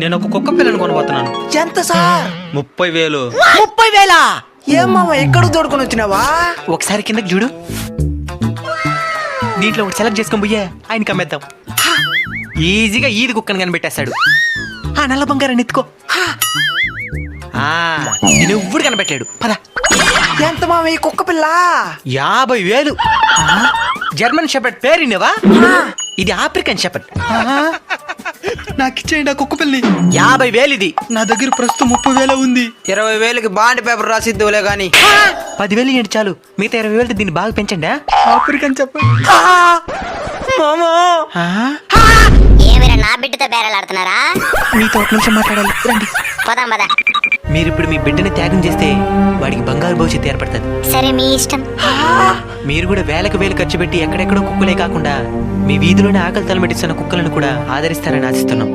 నేను ఒక కుక్క పిల్లని కొనబోతున్నాను. ఎంత సార్? 30,000. 30,000? ఏం మామ ఎక్కడ దొడుకొని వచ్చినావా? ఒకసారి కిందకి చూడు. దీంట్లో ఒకటి సెలెక్ట్ చేసుకొని పోయే ఆయనకి అమ్మేద్దాం. ఈజీగా ఈది కుక్కని కనిపెట్టేస్తాడు. ఆ నల్ల బంగారాన్ని ఎత్తుకో. నేను ఎవ్వడు కనిపెట్టాడు. పద. ఎంత మామ ఈ కుక్క పిల్ల? 50,000. జర్మన్ షెపర్డ్ పేరు విన్నావా? ఇది ఆఫ్రికన్ షెపర్డ్. నాకు ఇచ్చేయండి ఆ కుక్క పిల్లని. 50,000 ఇది. నా దగ్గర ప్రస్తుతం 30,000 ఉంది. 20,000కి బాండ్ పేపర్ రాసిద్దులే గాని. 10,000 ఏంటి చాలు. మిగతా 20,000 దీన్ని బాగా పెంచండి. ఆఫ్రికన్ చెప్పండి. ఏమైనా నా బిడ్డతో బేరలాడుతున్నారా? మీతో ఒక నిమిషం మాట్లాడాలి, రండి. పోదాం పద. మీరు ఇప్పుడు మీ బిడ్డని త్యాగం చేస్తే వాడికి బంగారు భవిష్యత్తు ఏర్పడుతుంది. సరే మీ ఇష్టం. మీరు కూడా వేలకు వేలు ఖర్చు పెట్టి ఎక్కడెక్కడో కుక్కలే కాకుండా మీ వీధిలోనే ఆకలి తలమెట్టిస్తున్న కుక్కలను కూడా ఆదరిస్తారని ఆశిస్తున్నాం.